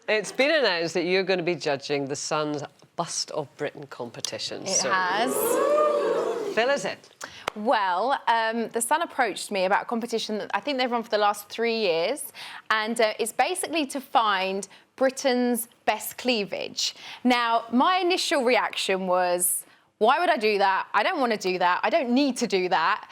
It's been announced that you're going to be judging the Sun's Bust of Britain competition. It has. Fill us in. Well, the Sun approached me about a competition that I think they've run for the last 3 years, and it's basically to find Britain's best cleavage. Now, my initial reaction was, why would I do that? I don't want to do that. I don't need to do that.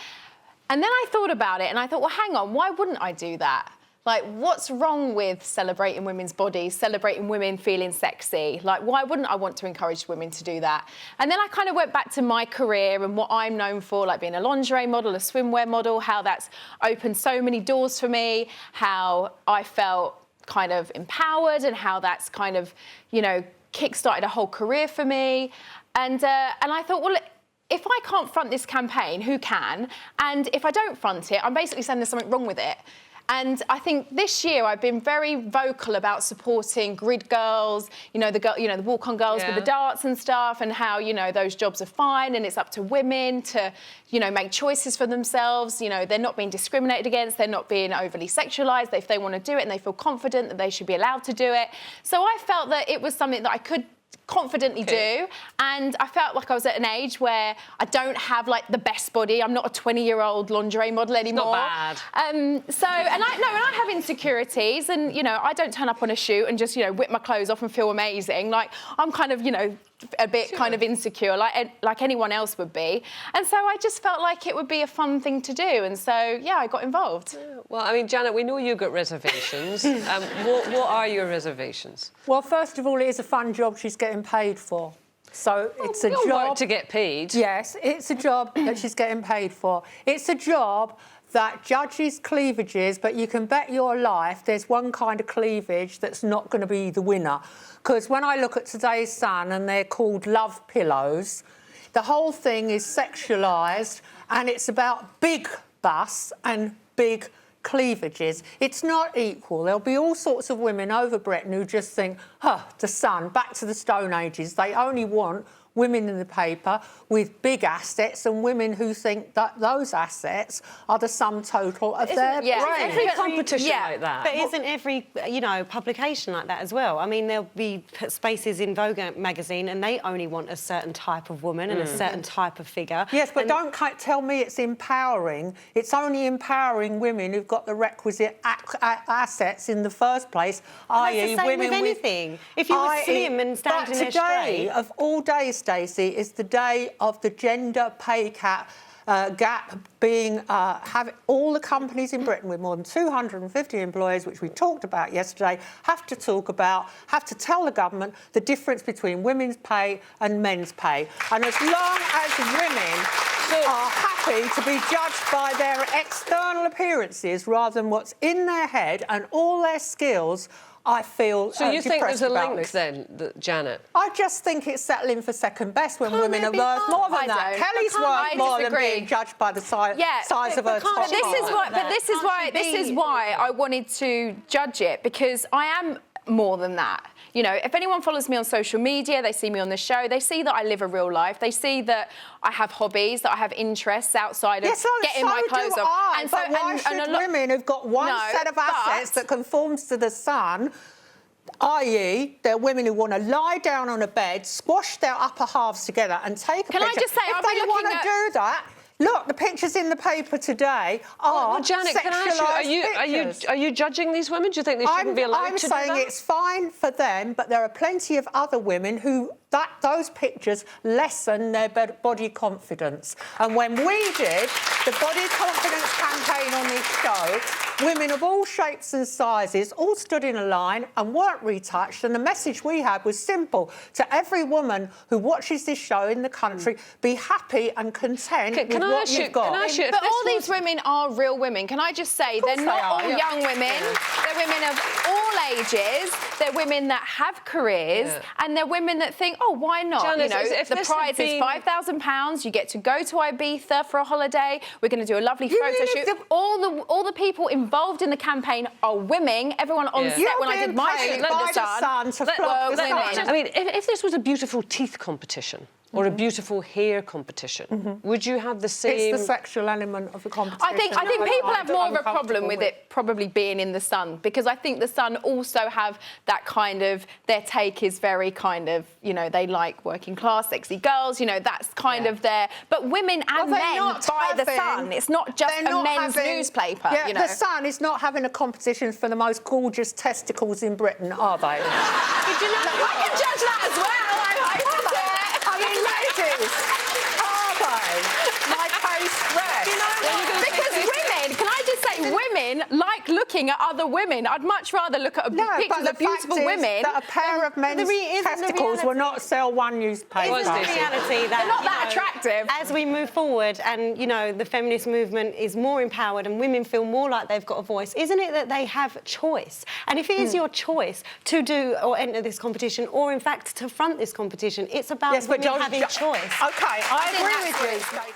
And then I thought about it, and I thought, well, hang on, why wouldn't I do that? Like, what's wrong with celebrating women's bodies, celebrating women feeling sexy? Like, why wouldn't I want to encourage women to do that? And then I kind of went back to my career and what I'm known for, like being a lingerie model, a swimwear model, how that's opened so many doors for me, how I felt kind of empowered and how that's kind of, you know, kick-started a whole career for me. And I thought, well, if I can't front this campaign, who can? And if I don't front it, I'm basically saying there's something wrong with it. And I think this year I've been very vocal about supporting grid girls, the walk-on girls with the darts and stuff, and how, you know, those jobs are fine and it's up to women to, you know, make choices for themselves. You know, they're not being discriminated against, they're not being overly sexualised. If they want to do it and they feel confident that they should be allowed to do it. So I felt that it was something that I could confidently do, and I felt like I was at an age where I don't have like the best body. I'm not a 20-year-old lingerie model anymore. Not bad. And I have insecurities, and you know, I don't turn up on a shoot and just, you know, whip my clothes off and feel amazing. Like, I'm kind of, you know, a bit kind of insecure, like anyone else would be. And so I just felt like it would be a fun thing to do, and so yeah, I got involved. Well, I mean, Janet, we know you've got reservations. What are your reservations? Well, first of all, it is a fun job she's getting paid for. So it's a job work to get paid. Yes, it's a job that she's getting paid for. It's a job that judges cleavages, but you can bet your life there's one kind of cleavage that's not going to be the winner. Because when I look at today's Sun and they're called love pillows, the whole thing is sexualised and it's about big busts and big cleavages. It's not equal. There'll be all sorts of women over Britain who just think, the Sun, back to the Stone Ages. They only want women in the paper with big assets, and women who think that those assets are the sum total of their brain. Every competition like that. But isn't every, you know, publication like that as well? I mean, there'll be spaces in Vogue magazine and they only want a certain type of woman and a certain type of figure. Yes, but don't tell me it's empowering. It's only empowering women who've got the requisite assets in the first place, i.e. women with anything. If you were slim and standing there straight. Today, of all days, Stacey, is the day of the gender pay gap being having all the companies in Britain with more than 250 employees, which we talked about yesterday, have to tell the government the difference between women's pay and men's pay. And as long as women are happy to be judged by their external appearances rather than what's in their head and all their skills, I feel So you think there's a link this. then, Janet? I just think it's settling for second best when women are worth more than that. Kelly's worth more than being judged by the size of her top. But this is why I wanted to judge it, because I am more than that. You know, if anyone follows me on social media, they see me on the show, they see that I live a real life, they see that I have hobbies, that I have interests outside of getting my clothes off. And but why should women who've got one set of assets that conforms to the Sun, i.e. they're women who want to lie down on a bed, squash their upper halves together and take a picture. Can I just say, if they want to do that, look, the pictures in the paper today are Janet, can I ask you, are you judging these women? Do you think they shouldn't be allowed to do that? I'm saying it's fine for them, but there are plenty of other women who those pictures lessen their body confidence. And when we did the body confidence campaign on this show, women of all shapes and sizes all stood in a line and weren't retouched, and the message we had was simple: to every woman who watches this show in the country, be happy and content with what you've got. But all these women are real women. Can I just say, they're not all young women. They're women of all ages. They're women that have careers, and they're women that think, oh, why not? Janet, the prize is £5,000. You get to go to Ibiza for a holiday. We're going to do a lovely photo shoot. All the people involved involved in the campaign are women. Everyone on Yeah. set when I did my shoot, by the Sun to flog the Sun. I mean, if this was a beautiful teeth competition or a beautiful hair competition, would you have the same... It's the sexual element of the competition. I think people have more of a problem with it. it probably being in the Sun, because I think the Sun also have that kind of, their take is very kind of, you know, they like working class, sexy girls, you know, that's kind of their... But women and men buy the Sun. It's not just a men's newspaper, yeah, you know. The Sun is not having a competition for the most gorgeous testicles in Britain, are they? Did you know? I can judge that as well. I mean, ladies, are they? My taste rest. Because women, can I just say, women like looking at other women. I'd much rather look at pictures of beautiful women. That a pair of men's testicles will not sell one newspaper. Isn't the reality that They're not that attractive. As we move forward and, you know, the feminist movement is more empowered and women feel more like they've got a voice, isn't it that they have choice? And if it is your choice to do or enter this competition or, in fact, to front this competition, it's about women having choice. OK, I agree with you.